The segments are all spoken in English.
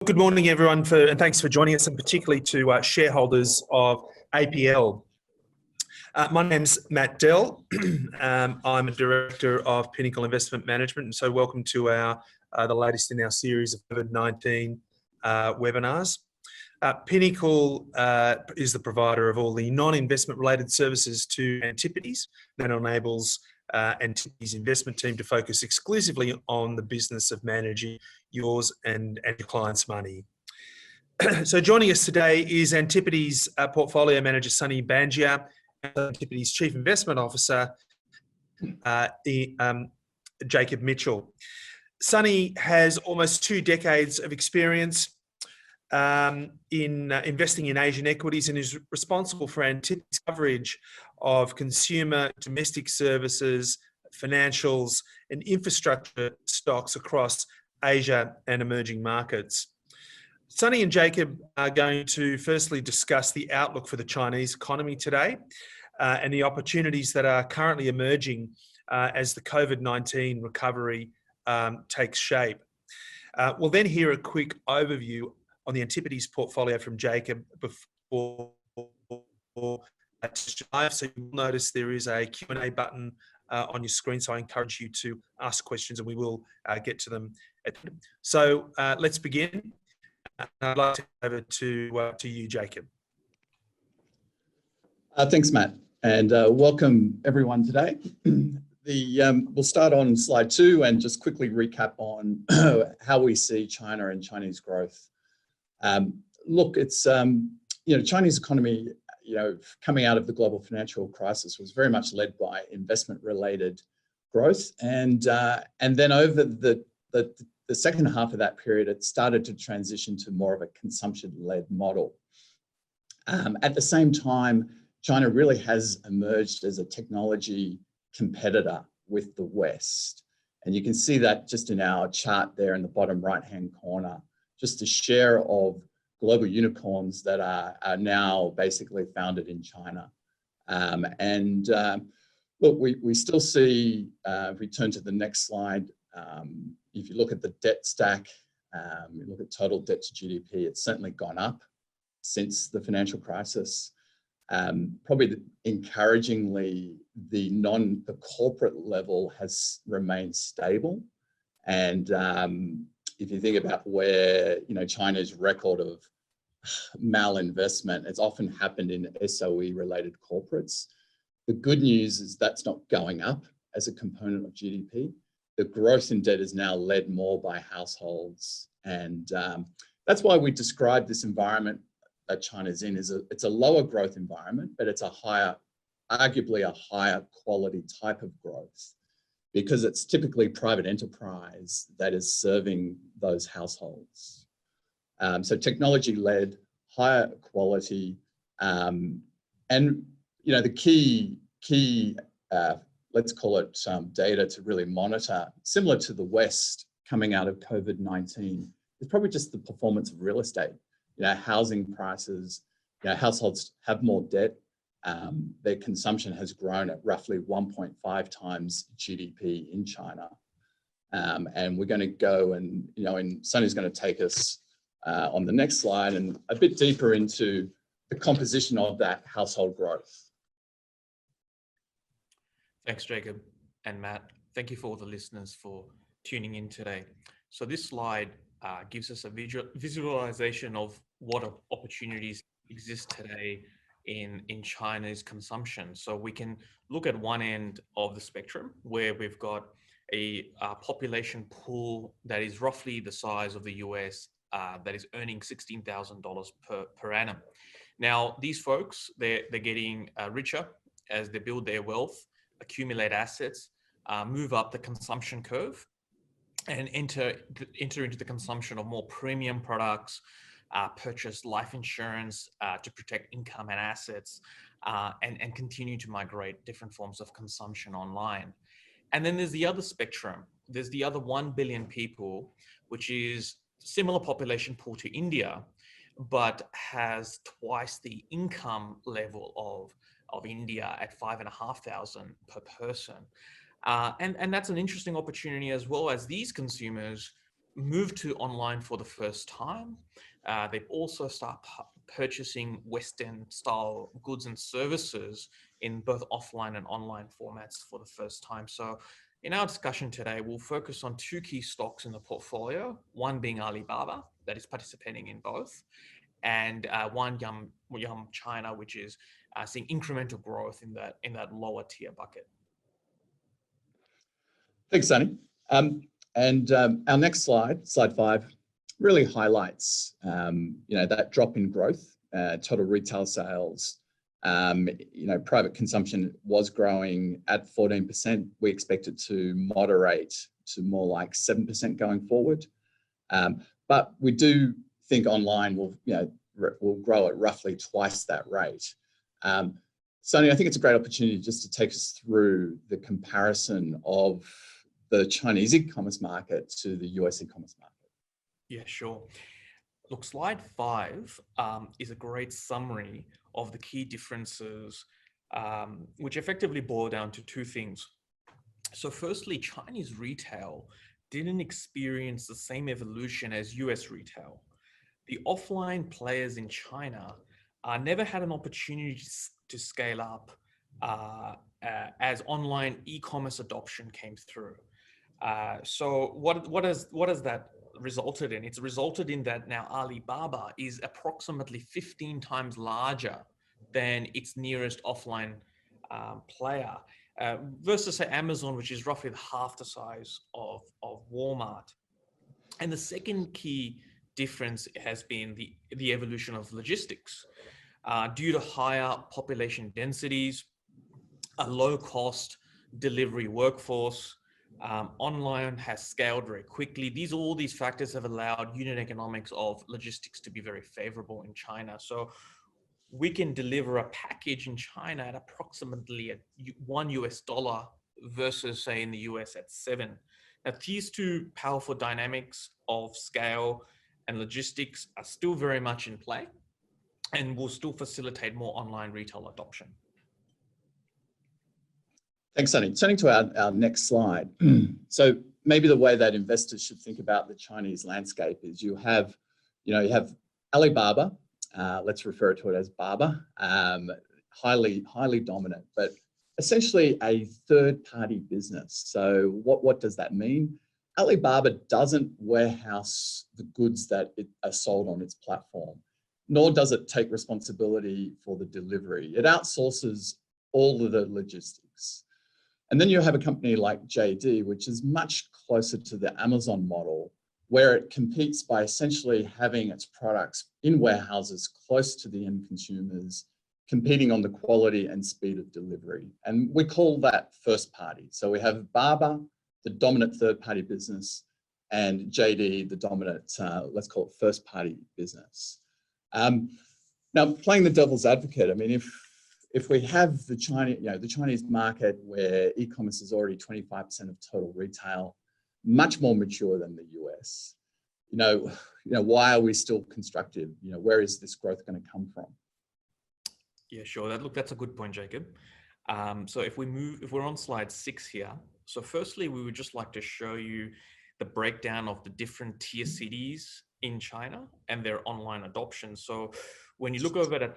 Good morning, everyone, and thanks for joining us, and particularly to shareholders of APL. My name's Matt Dell. I'm a director of Pinnacle Investment Management, and so welcome to the latest in our series of COVID-19 webinars. Pinnacle is the provider of all the non-investment related services to Antipodes that enables Antipodes investment team to focus exclusively on the business of managing yours and your clients' money. So joining us today is Antipodes portfolio manager Sunny Bangia, and Antipodes chief investment officer Jacob Mitchell. Sunny has almost 2 decades of experience in investing in Asian equities and is responsible for Antipodes coverage of consumer, domestic services, financials and infrastructure stocks across Asia and emerging markets. Sunny and Jacob are going to firstly discuss the outlook for the Chinese economy today and the opportunities that are currently emerging as the COVID-19 recovery takes shape. We'll then hear a quick overview on the Antipodes portfolio from Jacob before so you'll notice there is a Q&A button on your screen, so I encourage you to ask questions and we will get to them. So let's begin. I'd like to hand over to you, Jacob. Thanks, Matt, and welcome everyone today. We'll start on slide 2 and just quickly recap on how we see China and Chinese growth. Look, it's Chinese economy, coming out of the global financial crisis was very much led by investment-related growth, and then over the second half of that period, it started to transition to more of a consumption-led model. At the same time, China really has emerged as a technology competitor with the West, and you can see that just in our chart there in the bottom right-hand corner, just a share of global unicorns that are now basically founded in China. Look, we still see, if we turn to the next slide, if you look at the debt stack, you look at total debt to GDP, it's certainly gone up since the financial crisis. Probably encouragingly, the corporate level has remained stable. And if you think about where China's record of malinvestment, it's often happened in SOE related corporates. The good news is that's not going up as a component of GDP. The growth in debt is now led more by households, and that's why we describe this environment that China's in it's a lower growth environment, but it's arguably a higher quality type of growth, because it's typically private enterprise that is serving those households. So technology-led, higher quality, and the key let's call it data to really monitor, similar to the West coming out of COVID-19, is probably just the performance of real estate. Housing prices, households have more debt. Their consumption has grown at roughly 1.5 times GDP in China. And we're going to go and Sunny's going to take us on the next slide and a bit deeper into the composition of that household growth. Thanks, Jacob and Matt. Thank you for all the listeners for tuning in today. So this slide gives us a visualization of what opportunities exist today in China's consumption. So we can look at one end of the spectrum where we've got a population pool that is roughly the size of the US, that is earning $16,000 per annum. Now, these folks, they're getting richer as they build their wealth, accumulate assets, move up the consumption curve, and enter into the consumption of more premium products, purchase life insurance to protect income and assets, and continue to migrate different forms of consumption online. And then there's the other spectrum. There's the other 1 billion people, which is similar population pool to India, but has twice the income level of India at 5,500 per person. And that's an interesting opportunity, as well as these consumers moved to online for the first time. They've also started purchasing Western style goods and services in both offline and online formats for the first time. So in our discussion today, we'll focus on two key stocks in the portfolio, one being Alibaba, that is participating in both, and one Yum China, which is seeing incremental growth in that lower tier bucket. Thanks, Sunny. Our next slide, slide 5, really highlights that drop in growth, total retail sales. Private consumption was growing at 14%. We expect it to moderate to more like 7% going forward. But we do think online will grow at roughly twice that rate. Sonny, I think it's a great opportunity just to take us through the comparison of the Chinese e-commerce market to the US e-commerce market. Yeah, sure. Look, slide 5 is a great summary of the key differences, which effectively boil down to two things. So firstly, Chinese retail didn't experience the same evolution as US retail. The offline players in China never had an opportunity to scale up as online e-commerce adoption came through. So what has that resulted in? It's resulted in that now Alibaba is approximately 15 times larger than its nearest offline player, versus say Amazon, which is roughly half the size of Walmart. And the second key difference has been the evolution of logistics. Due to higher population densities, a low-cost delivery workforce, online has scaled very quickly. All these factors have allowed unit economics of logistics to be very favorable in China. So we can deliver a package in China at approximately $1 versus say in the US at 7. Now these two powerful dynamics of scale and logistics are still very much in play and will still facilitate more online retail adoption. Thanks, Sonny. Turning to our next slide. So maybe the way that investors should think about the Chinese landscape is you have Alibaba, let's refer to it as Baba, highly dominant, but essentially a third-party business. So what does that mean? Alibaba doesn't warehouse the goods that are sold on its platform, nor does it take responsibility for the delivery. It outsources all of the logistics. And then you have a company like JD, which is much closer to the Amazon model, where it competes by essentially having its products in warehouses close to the end consumers, competing on the quality and speed of delivery. And we call that first party. So we have Baba, the dominant third-party business, and JD, the dominant, let's call it first party business. Now, playing the devil's advocate, I mean, if we have the Chinese market where e-commerce is already 25% of total retail, much more mature than the US, why are we still constructive? Where is this growth going to come from? Yeah, sure. That's a good point, Jacob. So if we're on slide 6 here. So firstly, we would just like to show you the breakdown of the different tier cities in China and their online adoption. So when you look over at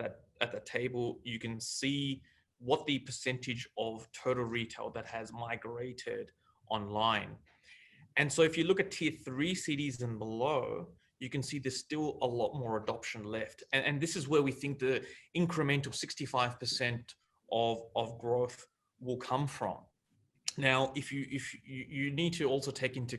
the table, you can see what the percentage of total retail that has migrated online. And so if you look at tier 3 cities and below, you can see there's still a lot more adoption left. And this is where we think the incremental 65% of growth will come from. Now, if you need to also take into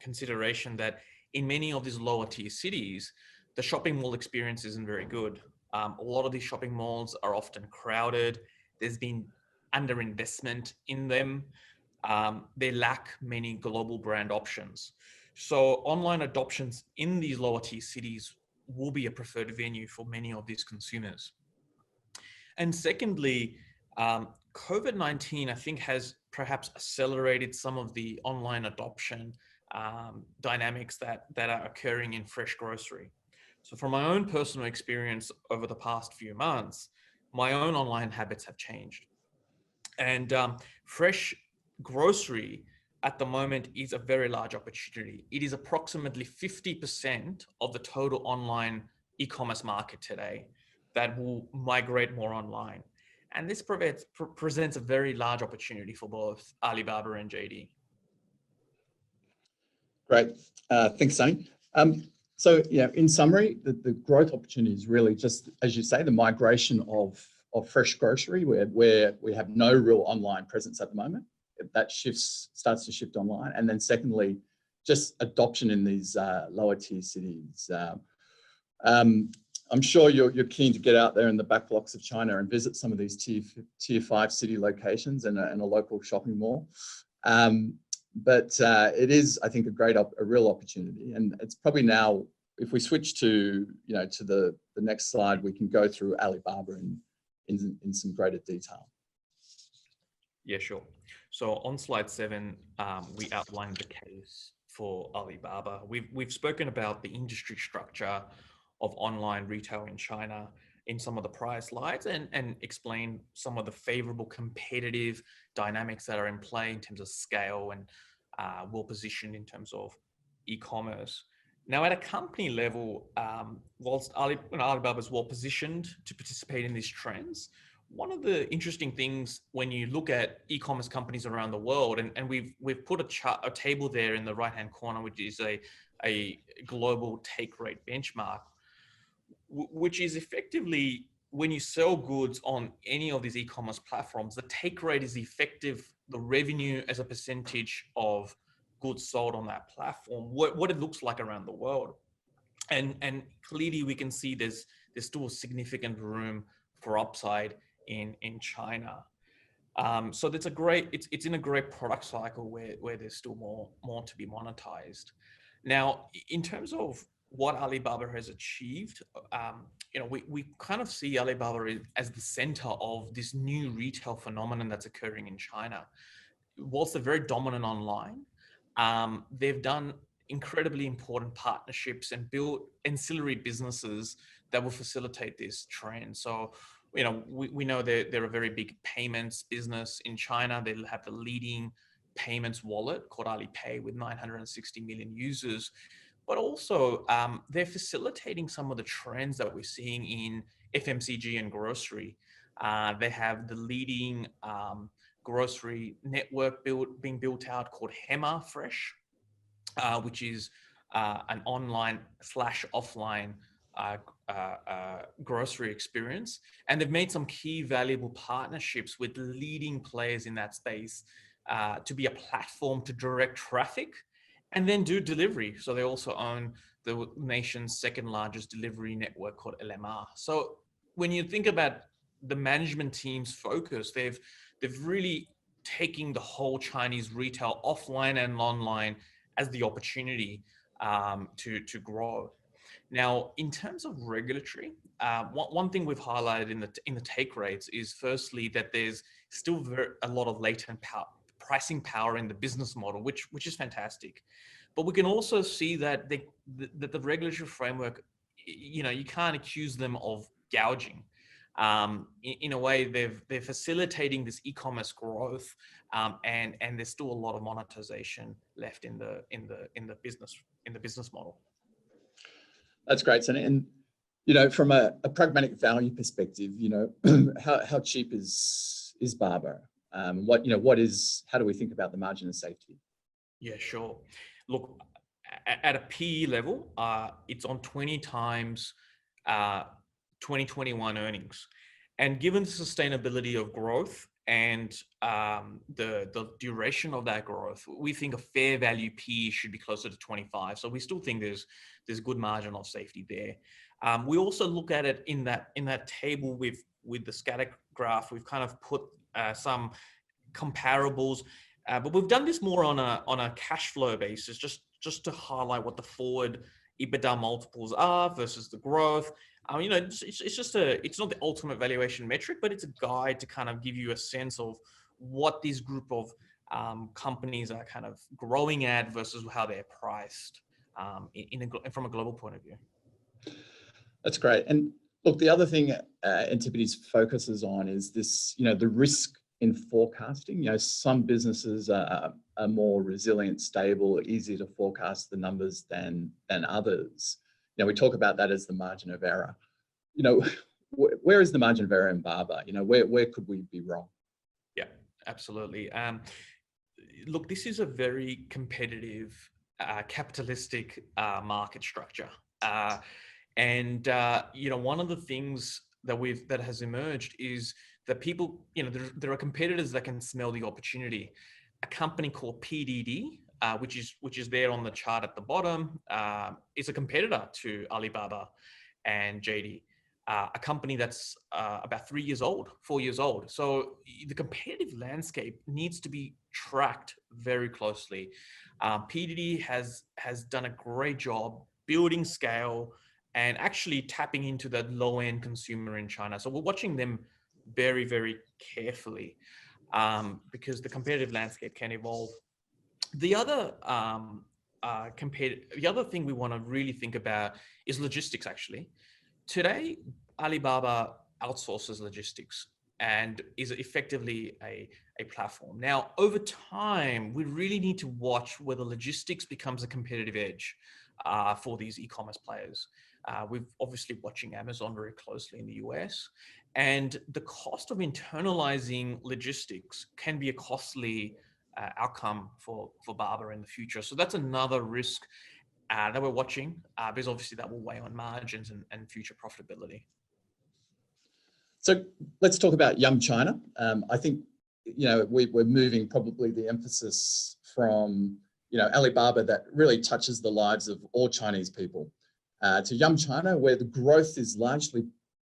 consideration that in many of these lower tier cities, the shopping mall experience isn't very good. A lot of these shopping malls are often crowded. There's been underinvestment in them. They lack many global brand options. So online adoptions in these lower tier cities will be a preferred venue for many of these consumers. And secondly, COVID-19, I think, has perhaps accelerated some of the online adoption dynamics that are occurring in fresh grocery. So from my own personal experience over the past few months, my own online habits have changed. And fresh grocery at the moment is a very large opportunity. It is approximately 50% of the total online e-commerce market today that will migrate more online. And this presents a very large opportunity for both Alibaba and JD. Great. Thanks, Sonny. So yeah, in summary, the growth opportunity is really just, as you say, the migration of fresh grocery where we have no real online presence at the moment. That starts to shift online. And then secondly, just adoption in these lower tier cities. I'm sure you're keen to get out there in the back blocks of China and visit some of these tier 5 city locations and a local shopping mall. But it is, I think, a real opportunity. And it's probably now, if we switch to the next slide, we can go through Alibaba in some greater detail. Yeah, sure. So on slide 7, we outlined the case for Alibaba. We've spoken about the industry structure of online retail in China in some of the prior slides and explain some of the favorable competitive dynamics that are in play in terms of scale and well positioned in terms of e-commerce. Now, at a company level, whilst Alibaba is well positioned to participate in these trends, one of the interesting things when you look at e-commerce companies around the world, and we've put a table there in the right-hand corner, which is a global take rate benchmark, which is effectively when you sell goods on any of these e-commerce platforms, the take rate is the revenue as a percentage of goods sold on that platform, what it looks like around the world. And clearly we can see there's still significant room for upside in China. So it's in a great product cycle where there's still more to be monetized. Now, in terms of what Alibaba has achieved, we kind of see Alibaba as the center of this new retail phenomenon that's occurring in China. Whilst they're very dominant online, they've done incredibly important partnerships and built ancillary businesses that will facilitate this trend. So, we know they're a very big payments business in China. They have the leading payments wallet called Alipay with 960 million users. But also, they're facilitating some of the trends that we're seeing in FMCG and grocery. They have the leading grocery network being built out called Hema Fresh, which is an online/offline grocery experience. And they've made some key valuable partnerships with leading players in that space to be a platform to direct traffic and then do delivery. So they also own the nation's second largest delivery network called LMR. So when you think about the management team's focus, they've really taken the whole Chinese retail offline and online as the opportunity to grow. Now, in terms of regulatory, one thing we've highlighted in the take rates is firstly that there's still a lot of latent pricing power in the business model, which is fantastic. But we can also see that the regulatory framework, you can't accuse them of gouging. In a way, they're facilitating this e-commerce growth, and there's still a lot of monetization left in the business model. That's great, Sonny. And from a pragmatic value perspective, how cheap is Barbell? How do we think about the margin of safety? Yeah, sure. Look, at a PE level, it's on 20 times 2021 earnings. And given the sustainability of growth and the duration of that growth, we think a fair value PE should be closer to 25. So we still think there's good margin of safety there. We also look at it in that table with the scatter graph. We've kind of put some comparables, but we've done this more on a cash flow basis, just to highlight what the forward EBITDA multiples are versus the growth. It's not the ultimate valuation metric, but it's a guide to kind of give you a sense of what this group of companies are kind of growing at versus how they're priced from a global point of view. That's great. And look, the other thing Antipodes focuses on is this, the risk in forecasting. You know, some businesses are more resilient, stable, easier to forecast the numbers than others. You know, we talk about that as the margin of error. You know, where is the margin of error in Barber? You know, where could we be wrong? Yeah, absolutely. Look, this is a very competitive, capitalistic market structure. You know, one of the things that has emerged is that people, you know, there are competitors that can smell the opportunity. A company called PDD, which is there on the chart at the bottom, is a competitor to Alibaba and JD. A company that's about 4 years old. So the competitive landscape needs to be tracked very closely. PDD has done a great job building scale and actually tapping into that low-end consumer in China. So we're watching them very, very carefully because the competitive landscape can evolve. The other the other thing we want to really think about is logistics. Actually, today Alibaba outsources logistics and is effectively a platform. Now, over time, we really need to watch whether logistics becomes a competitive edge for these e-commerce players. We're obviously watching Amazon very closely in the US, and the cost of internalizing logistics can be a costly outcome for Barber in the future. So that's another risk that we're watching because obviously that will weigh on margins and future profitability. So let's talk about Yum China. I think, you know, we're moving probably the emphasis from, you know, Alibaba that really touches the lives of all Chinese people to Yum China, where the growth is largely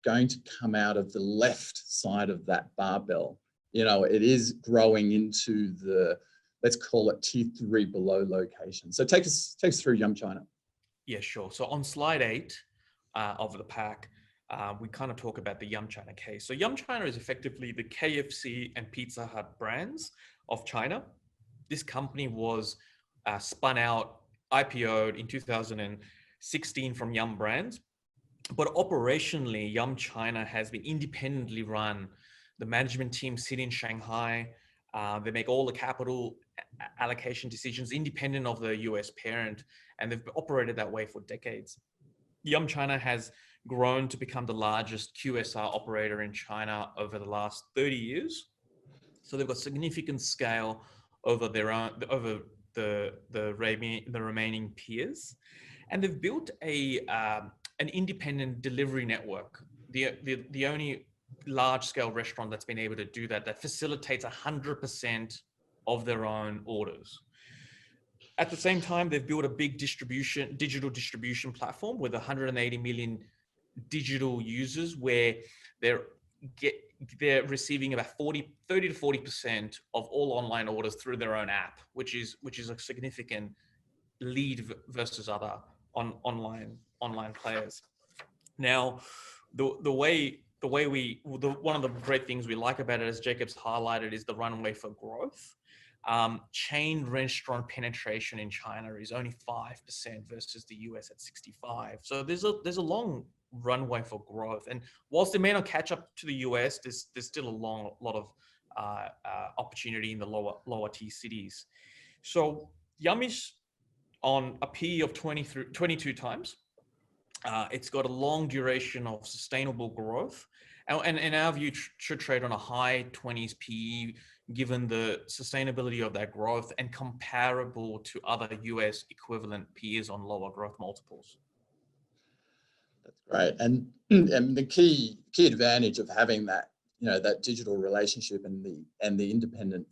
going to come out of the left side of that barbell. You know, it is growing into the, let's call it tier 3 below location. So take us through Yum China. Yeah, sure. So on slide 8 of the pack, we kind of talk about the Yum China case. So Yum China is effectively the KFC and Pizza Hut brands of China. This company was spun out, IPO'd in 2016 from Yum Brands. But operationally, Yum China has been independently run. The management team sit in Shanghai. They make all the capital allocation decisions independent of the US parent, and they've operated that way for decades. Yum China has grown to become the largest QSR operator in China over the last 30 years. So they've got significant scale over their own, over the remaining peers, and they've built an independent delivery network. The only large-scale restaurant that's been able to do that, that facilitates 100% of their own orders. At the same time, they've built a big digital distribution platform with 180 million digital users, where they're receiving about 30 to 40% of all online orders through their own app, which is a significant lead versus other online players. Now, one of the great things we like about it, as Jacob's highlighted, is the runway for growth. Chain restaurant penetration in China is only 5% versus the US at 65%. So there's a long runway for growth. And whilst they may not catch up to the US, there's still a lot of opportunity in the lower tier cities. So Yum is on a PE of 22 times. It's got a long duration of sustainable growth, and in our view, should trade on a high 20s PE, given the sustainability of that growth and comparable to other US equivalent peers on lower growth multiples. That's great, and the key advantage of having that, you know, that digital relationship and the independent,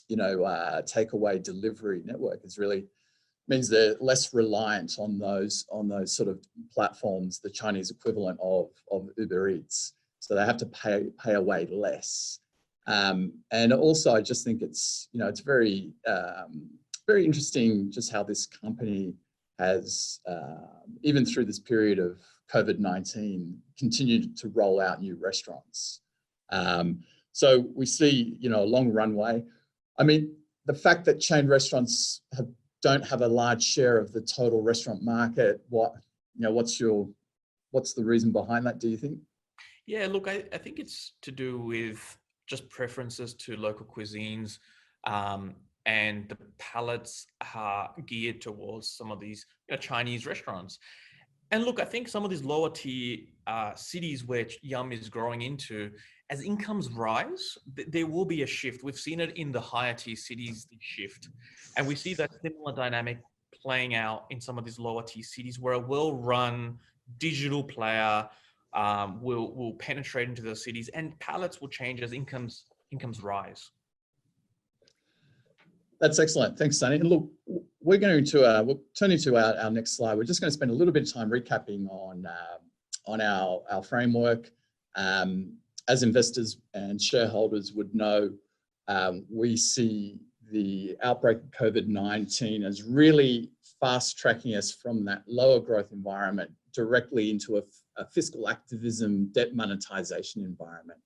takeaway delivery network is really means they're less reliant on those sort of platforms, the Chinese equivalent of Uber Eats. So they have to pay away less. And also, I just think it's, you know, it's very interesting just how this company has, even through this period of COVID-19, continued to roll out new restaurants. So we see, you know, a long runway. I mean, the fact that chain restaurants don't have a large share of the total restaurant market, what's the reason behind that, do you think? Yeah, look, I think it's to do with just preferences to local cuisines, and the palates are geared towards some of these Chinese restaurants. And look, I think some of these lower tier cities where Yum is growing into, as incomes rise, there will be a shift. We've seen it in the higher tier cities, the shift. And we see that similar dynamic playing out in some of these lower tier cities where a well-run digital player will penetrate into those cities, and palettes will change as incomes rise. That's excellent. Thanks, Sonny. And look, we're going to we'll turn into our next slide. We're just going to spend a little bit of time recapping on our framework. As investors and shareholders would know, we see the outbreak of COVID-19 as really fast tracking us from that lower growth environment directly into a fiscal activism, debt monetization environment.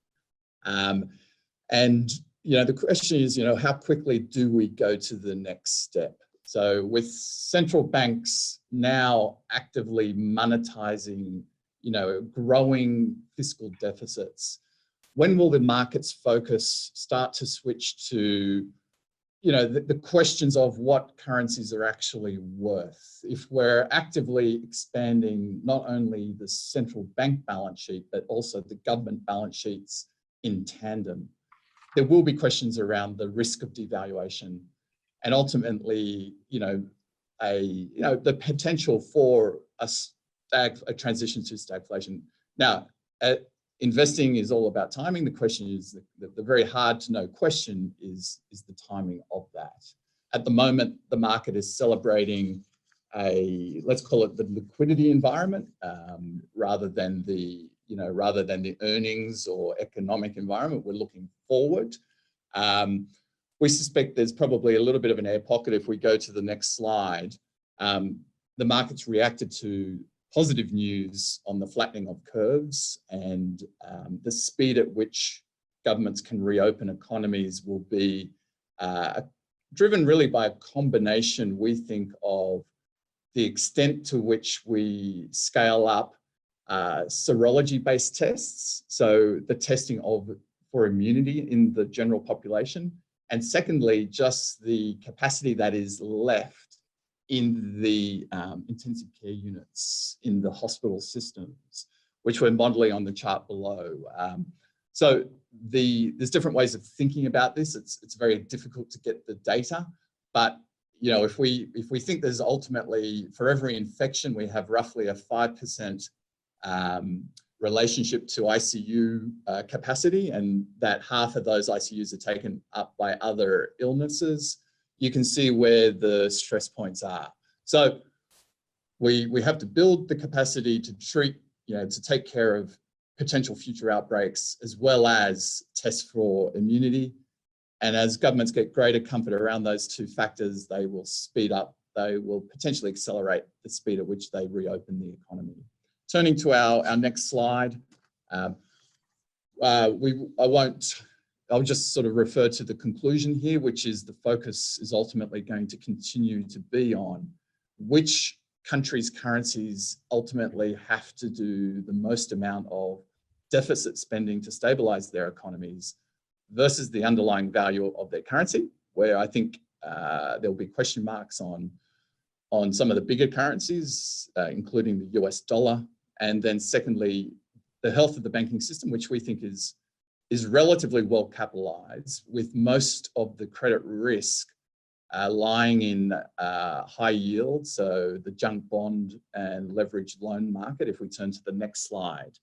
And the question is, how quickly do we go to the next step? So with central banks now actively monetizing, growing fiscal deficits, when will the market's focus start to switch to, the questions of what currencies are actually worth? If we're actively expanding not only the central bank balance sheet, but also the government balance sheets in tandem, there will be questions around the risk of devaluation and ultimately, the potential for a transition to stagflation. Now, investing is all about timing. The question is, the very hard to know question is the timing of that. At the moment, the market is celebrating let's call it the liquidity environment, rather than the earnings or economic environment. We're looking forward. We suspect there's probably a little bit of an air pocket if we go to the next slide. The market's reacted to positive news on the flattening of curves, and the speed at which governments can reopen economies will be driven really by a combination, we think, of the extent to which we scale up serology-based tests, so the testing for immunity in the general population, and secondly, just the capacity that is left in the intensive care units in the hospital systems, which we're modeling on the chart below. So there's different ways of thinking about this. It's very difficult to get the data, but if we think there's ultimately, for every infection, we have roughly a 5% relationship to ICU capacity, and that half of those ICUs are taken up by other illnesses, you can see where the stress points are. So we have to build the capacity to treat, to take care of potential future outbreaks, as well as test for immunity. And as governments get greater comfort around those two factors, they will speed up, they will potentially accelerate the speed at which they reopen the economy. Turning to our next slide, I'll just sort of refer to the conclusion here, which is the focus is ultimately going to continue to be on which countries' currencies ultimately have to do the most amount of deficit spending to stabilize their economies versus the underlying value of their currency, where I think there'll be question marks on some of the bigger currencies, including the US dollar. And then secondly, the health of the banking system, which we think is relatively well capitalized, with most of the credit risk lying in high yield, so the junk bond and leveraged loan market. If we turn to the next slide,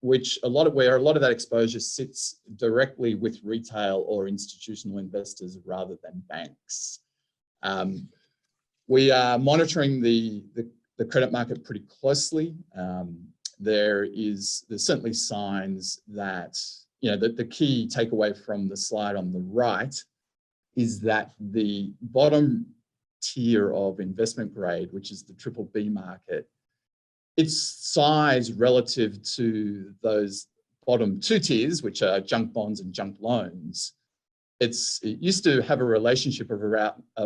where a lot of that exposure sits directly with retail or institutional investors rather than banks. We are monitoring the credit market pretty closely. There's certainly signs that, the key takeaway from the slide on the right is that the bottom tier of investment grade, which is the BBB market, its size relative to those bottom two tiers, which are junk bonds and junk loans, it used to have a relationship of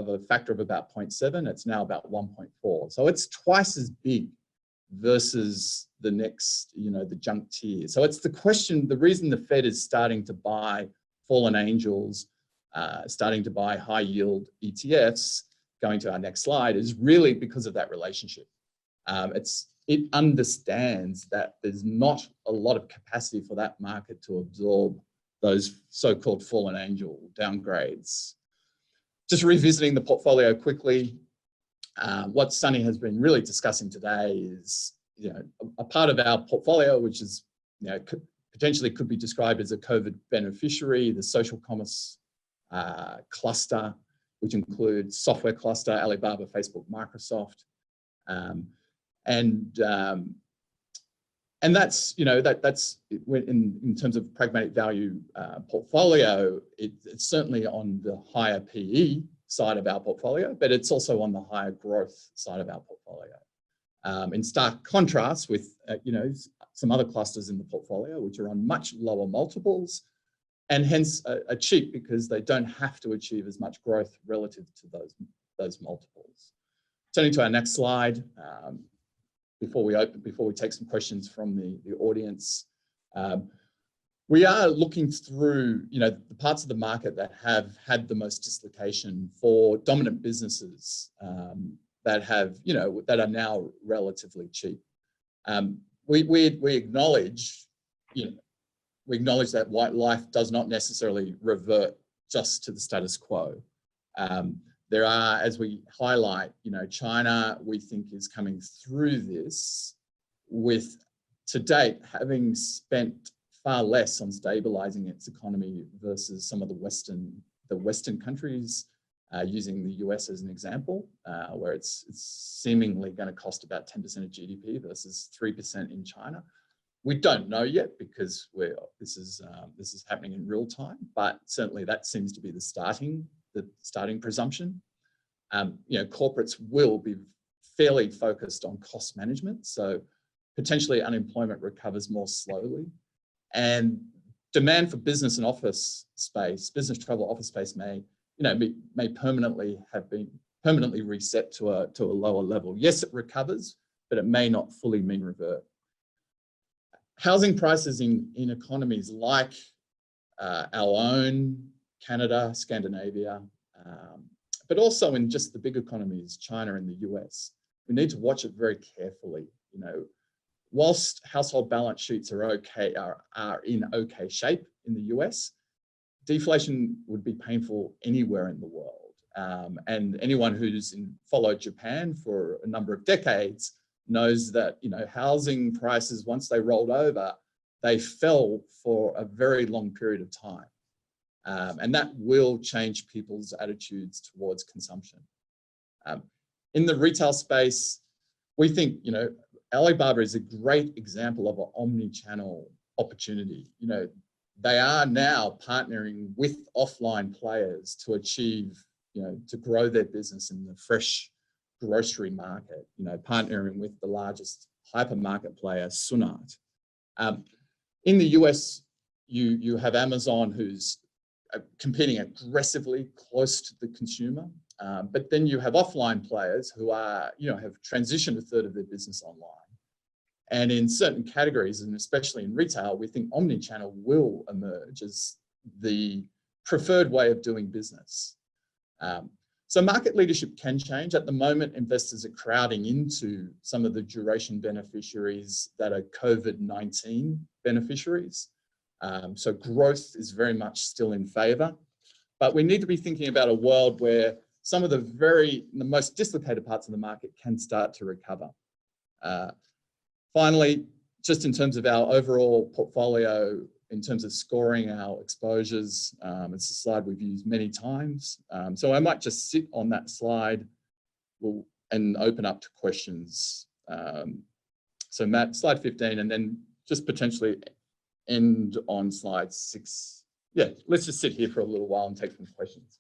a factor of about 0.7. It's now about 1.4. So it's twice as big versus the next, the junk tier. So it's the question, the reason the Fed is starting to buy fallen angels, starting to buy high yield ETFs, going to our next slide, is really because of that relationship. It understands that there's not a lot of capacity for that market to absorb those so-called fallen angel downgrades. Just revisiting the portfolio quickly, what Sunny has been really discussing today is, a part of our portfolio, which is, potentially could be described as a COVID beneficiary, the social commerce cluster, which includes software cluster, Alibaba, Facebook, Microsoft, and that's, that's in terms of pragmatic value portfolio, it's certainly on the higher PE side of our portfolio, but it's also on the higher growth side of our portfolio. In stark contrast with, some other clusters in the portfolio, which are on much lower multiples, and hence are cheap because they don't have to achieve as much growth relative to those multiples. Turning to our next slide, before we take some questions from the audience, we are looking through, the parts of the market that have had the most dislocation for dominant businesses that have, that are now relatively cheap. We acknowledge, we acknowledge that white life does not necessarily revert just to the status quo. There are, as we highlight, China, we think, is coming through this with, to date, having spent far less on stabilizing its economy versus some of the Western countries, using the US as an example, where it's seemingly going to cost about 10% of GDP versus 3% in China. We don't know yet because this is happening in real time, but certainly that seems to be the starting presumption. Corporates will be fairly focused on cost management, so potentially unemployment recovers more slowly, and demand for business and office space, business travel office space may permanently reset to a lower level. Yes, it recovers, but it may not fully mean revert. Housing prices in economies like our own, Canada, Scandinavia, but also in just the big economies, China and the US, we need to watch it very carefully. Whilst household balance sheets are in okay shape in the US, deflation would be painful anywhere in the world. And anyone who's followed Japan for a number of decades knows that, housing prices, once they rolled over, they fell for a very long period of time. And that will change people's attitudes towards consumption. In the retail space, we think, Alibaba is a great example of an omni-channel opportunity. They are now partnering with offline players to achieve, to grow their business in the fresh grocery market, partnering with the largest hypermarket player, Sunart. In the US, you have Amazon, who's competing aggressively close to the consumer, but then you have offline players who are, have transitioned a third of their business online. And in certain categories, and especially in retail, we think omni-channel will emerge as the preferred way of doing business. So market leadership can change. At the moment, investors are crowding into some of the duration beneficiaries that are COVID-19 beneficiaries. So growth is very much still in favor, but we need to be thinking about a world where some of the most dislocated parts of the market can start to recover. Finally, just in terms of our overall portfolio, in terms of scoring our exposures, it's a slide we've used many times. So I might just sit on that slide and open up to questions. So Matt, slide 15, and then just potentially end on slide 6. Yeah, let's just sit here for a little while and take some questions.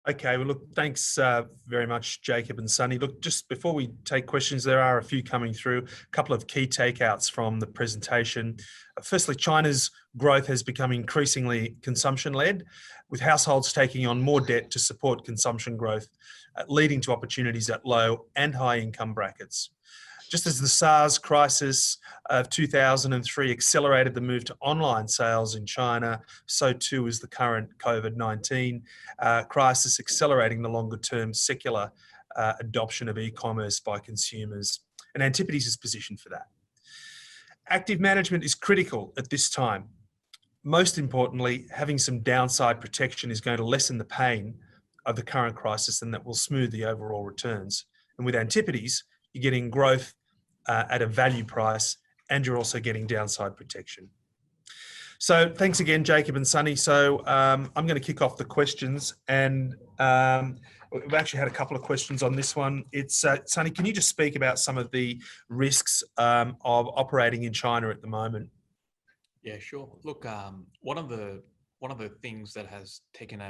Okay, well, look, thanks very much, Jacob and Sunny. Look, just before we take questions, there are a few coming through, a couple of key takeouts from the presentation. Firstly, China's growth has become increasingly consumption-led, with households taking on more debt to support consumption growth, leading to opportunities at low and high income brackets. Just as the SARS crisis of 2003 accelerated the move to online sales in China, so too is the current COVID-19 crisis accelerating the longer-term secular adoption of e-commerce by consumers. And Antipodes is positioned for that. Active management is critical at this time. Most importantly, having some downside protection is going to lessen the pain of the current crisis, and that will smooth the overall returns. And with Antipodes, you're getting growth at a value price, and you're also getting downside protection. So thanks again, Jacob and Sunny. So I'm going to kick off the questions, and we've actually had a couple of questions on this one. It's Sunny, can you just speak about some of the risks of operating in China at the moment? Yeah, sure. Look, one of the things that has taken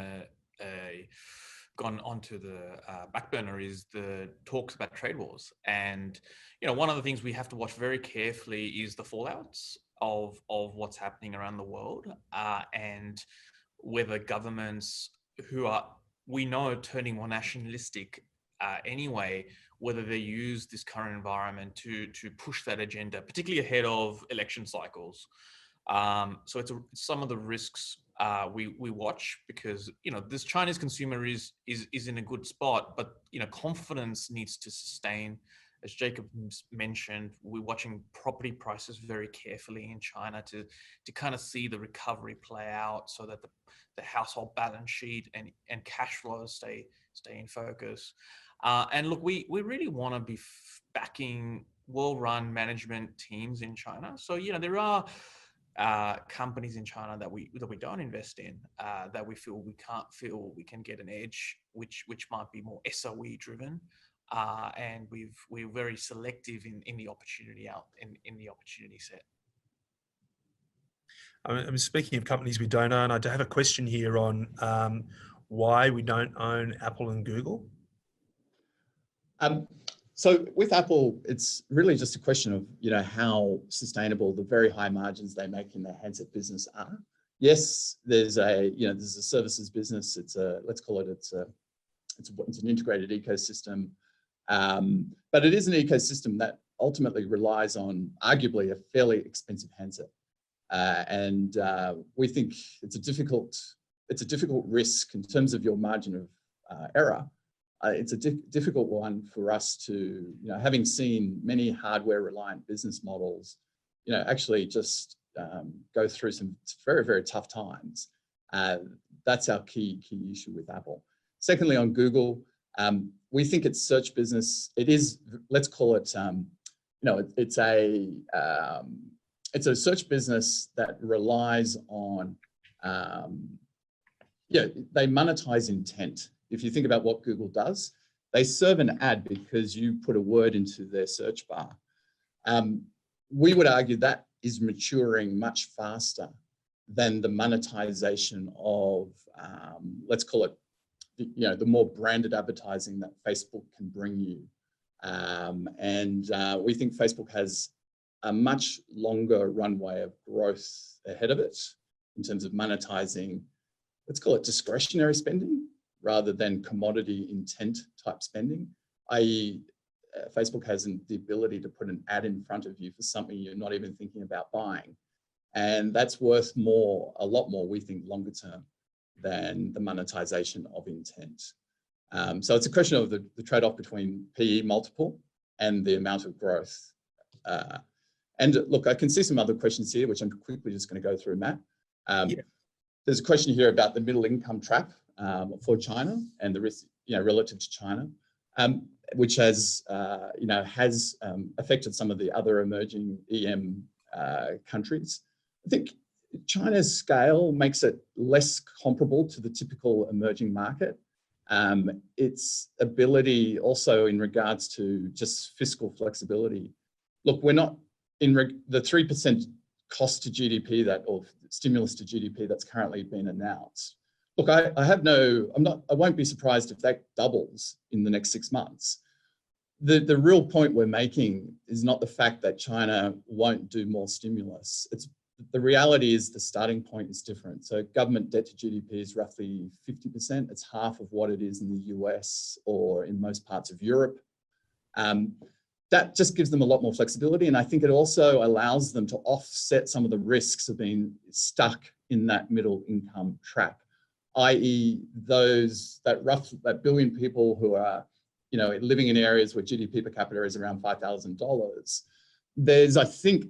gone onto the back burner is the talks about trade wars. And one of the things we have to watch very carefully is the fallouts of what's happening around the world, and whether governments who are, we know, turning more nationalistic anyway, whether they use this current environment to push that agenda, particularly ahead of election cycles. So it's some of the risks we watch, because this Chinese consumer is in a good spot, but confidence needs to sustain. As Jacob mentioned, we're watching property prices very carefully in China to kind of see the recovery play out, so that the household balance sheet and cash flows stay in focus. And look, we really want to be backing well-run management teams in China. So there are companies in China that we don't invest in, that we feel we can get an edge, which might be more SOE driven, and we're very selective in the opportunity in the opportunity set. I'm speaking of companies we don't own. I have a question here on why we don't own Apple and Google. So with Apple, it's really just a question of how sustainable the very high margins they make in their handset business are. Yes, there's a services business. It's an integrated ecosystem, but it is an ecosystem that ultimately relies on arguably a fairly expensive handset, and we think it's a difficult risk in terms of your margin of error. It's a difficult one for us to, having seen many hardware-reliant business models, actually just go through some very, very tough times. That's our key issue with Apple. Secondly, on Google, we think its search business, it is, let's call it, it's a search business that relies on, they monetize intent. If you think about what Google does, they serve an ad because you put a word into their search bar. We would argue that is maturing much faster than the monetization of, let's call it, the more branded advertising that Facebook can bring you. And we think Facebook has a much longer runway of growth ahead of it in terms of monetizing, let's call it discretionary spending, rather than commodity intent type spending, i.e. Facebook has the ability to put an ad in front of you for something you're not even thinking about buying. And that's worth a lot more, we think, longer term than the monetization of intent. So it's a question of the trade-off between PE multiple and the amount of growth. And look, I can see some other questions here, which I'm quickly just going to go through, Matt. There's a question here about the middle income trap for China and the risk, relative to China, which has affected some of the other emerging EM countries. I think China's scale makes it less comparable to the typical emerging market. Its ability also in regards to just fiscal flexibility. Look, we're not in the 3% cost to GDP or stimulus to GDP that's currently been announced. Look, I won't be surprised if that doubles in the next 6 months. The real point we're making is not the fact that China won't do more stimulus. The reality is the starting point is different. So government debt to GDP is roughly 50%. It's half of what it is in the US or in most parts of Europe. that just gives them a lot more flexibility. And I think it also allows them to offset some of the risks of being stuck in that middle income trap, i.e. that billion people who are, living in areas where GDP per capita is around $5,000. There's, I think,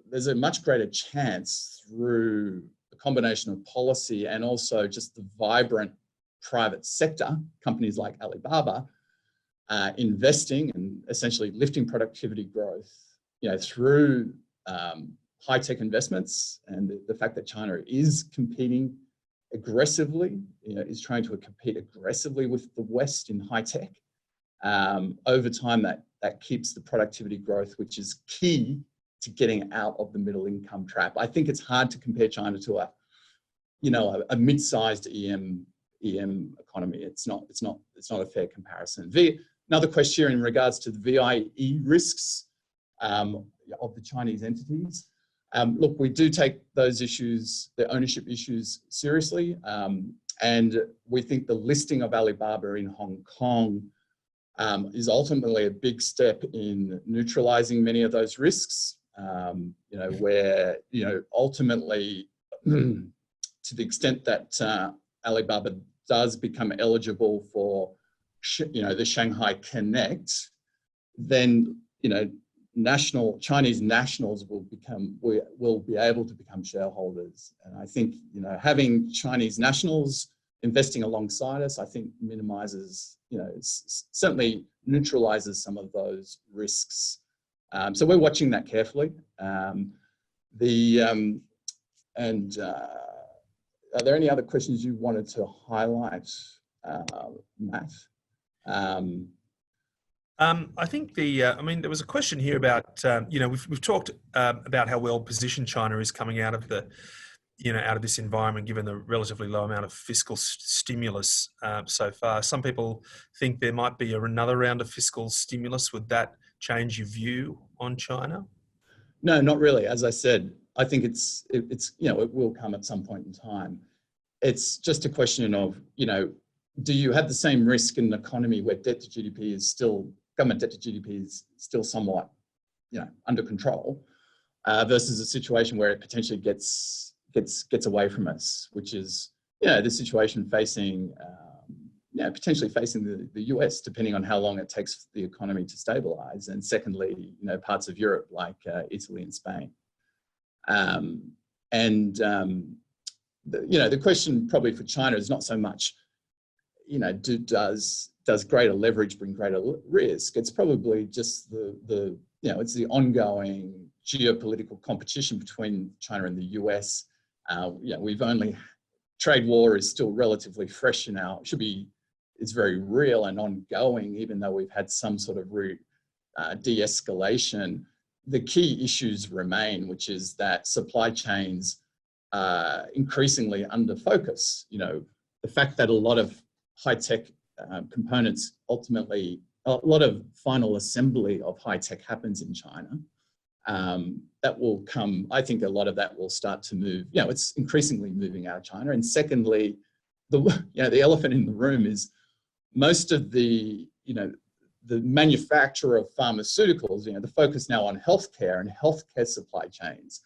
there's a much greater chance through a combination of policy and also just the vibrant private sector, companies like Alibaba, investing and essentially lifting productivity growth, through high-tech investments, and the fact that China is competing aggressively, is trying to compete aggressively with the West in high tech. Over time, that keeps the productivity growth, which is key to getting out of the middle income trap. I think it's hard to compare China to a mid-sized EM economy. It's not a fair comparison. Another question in regards to the VIE risks of the Chinese entities. Look, we do take those issues, the ownership issues, seriously, and we think the listing of Alibaba in Hong Kong is ultimately a big step in neutralizing many of those risks. Where ultimately, to the extent that Alibaba does become eligible for the Shanghai Connect, then Chinese nationals will be able to become shareholders. And I think having Chinese nationals investing alongside us, I think minimizes, certainly neutralizes some of those risks. So we're watching that carefully. Are there any other questions you wanted to highlight, Matt? I think there was a question here about, we've talked about how well positioned China is coming out of out of this environment, given the relatively low amount of fiscal stimulus so far. Some people think there might be another round of fiscal stimulus. Would that change your view on China? No, not really. As I said, I think it will come at some point in time. It's just a question of, do you have the same risk in an economy where government debt to GDP is still somewhat, under control, versus a situation where it potentially gets away from us, which is, the situation facing, potentially facing the US, depending on how long it takes the economy to stabilize, and secondly, parts of Europe like Italy and Spain. The question probably for China is not so much, does greater leverage bring greater risk? It's probably just it's the ongoing geopolitical competition between China and the US. Trade war is still relatively fresh it's very real and ongoing, even though we've had some sort of de-escalation. The key issues remain, which is that supply chains are increasingly under focus. The fact that a lot of high-tech components, ultimately, a lot of final assembly of high-tech happens in China. That will come, I think a lot of that will start to move, it's increasingly moving out of China. And secondly, the elephant in the room is most of the manufacture of pharmaceuticals, the focus now on healthcare and healthcare supply chains.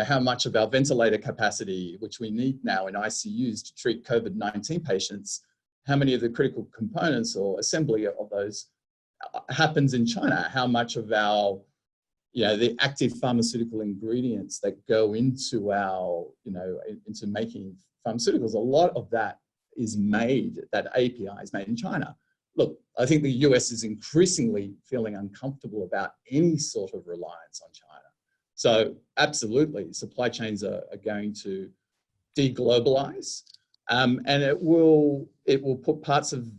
How much of our ventilator capacity, which we need now in ICUs to treat COVID-19 patients, how many of the critical components or assembly of those happens in China? How much of our, the active pharmaceutical ingredients that go into into making pharmaceuticals, a lot of that API is made in China. Look, I think the US is increasingly feeling uncomfortable about any sort of reliance on China. So absolutely, supply chains are going to de-globalize, and it will put parts of,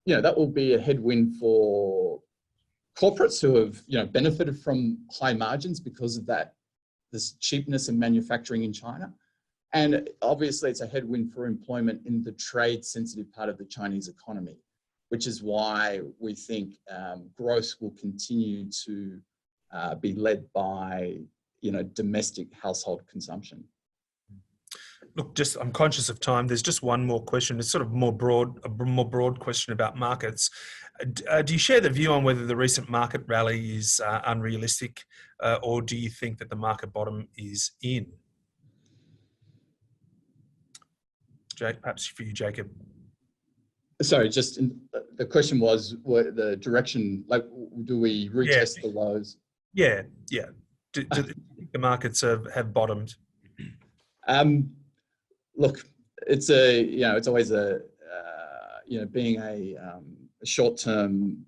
that will be a headwind for corporates who have, benefited from high margins because of this cheapness in manufacturing in China. And obviously it's a headwind for employment in the trade sensitive part of the Chinese economy, which is why we think growth will continue to be led by, domestic household consumption. Look, I'm conscious of time. There's just one more question. It's sort of a more broad question about markets. Do you share the view on whether the recent market rally is unrealistic, or do you think that the market bottom is in? Perhaps for you, Jacob. Sorry, the question was what the direction, like, do we retest the lows? Yeah. Do you think the markets have bottomed? Look, it's always being a short-term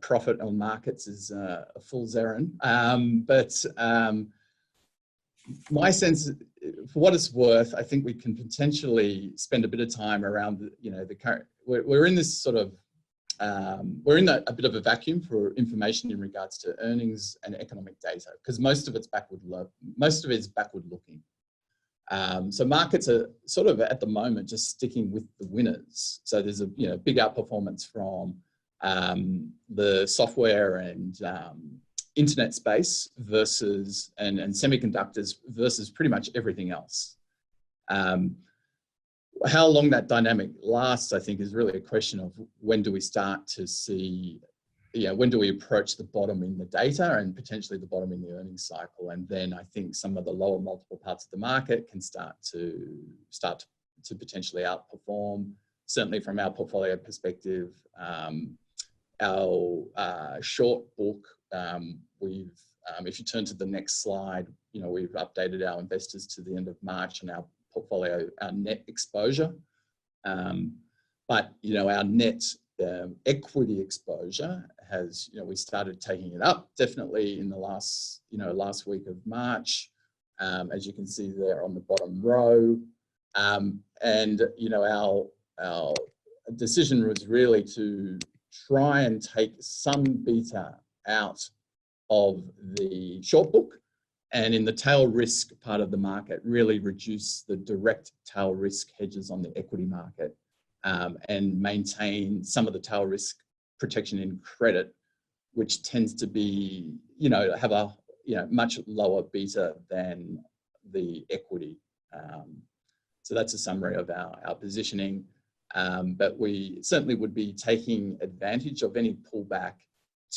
profit on markets is a fool's errand. But my sense, for what it's worth, I think we can potentially spend a bit of time around the current. We're in this sort of we're in a bit of a vacuum for information in regards to earnings and economic data, because most of it's backward looking. So markets are sort of at the moment just sticking with the winners. So there's a big outperformance from the software and internet space versus and semiconductors versus pretty much everything else. How long that dynamic lasts, I think, is really a question of when do we start to see, when do we approach the bottom in the data and potentially the bottom in the earnings cycle, and then I think some of the lower multiple parts of the market can start to potentially outperform. Certainly, from our portfolio perspective, our short book, if you turn to the next slide, we've updated our investors to the end of March and our portfolio, our net exposure. But our net equity exposure has, we started taking it up definitely in the last week of March, as you can see there on the bottom row. And our decision was really to try and take some beta out of the short book, and in the tail risk part of the market, really reduce the direct tail risk hedges on the equity market, and maintain some of the tail risk protection in credit, which tends to be, have a much lower beta than the equity. So that's a summary of our positioning. But we certainly would be taking advantage of any pullback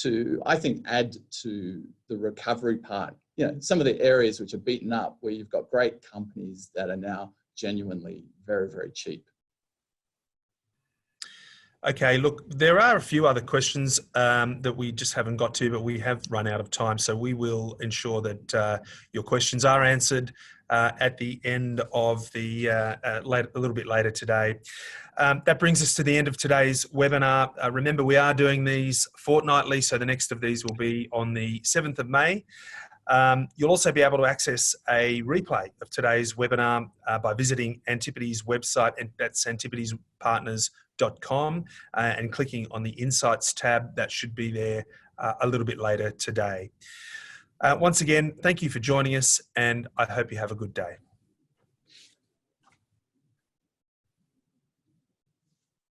to, I think, add to the recovery part. Some of the areas which are beaten up, where you've got great companies that are now genuinely very, very cheap. Okay, look, there are a few other questions that we just haven't got to, but we have run out of time. So we will ensure that your questions are answered at the end of the, a little bit later today. That brings us to the end of today's webinar. Remember, we are doing these fortnightly, so the next of these will be on the 7th of May. You'll also be able to access a replay of today's webinar by visiting Antipodes' website, and that's antipodespartners.com, and clicking on the Insights tab. That should be there a little bit later today. Once again, thank you for joining us, and I hope you have a good day.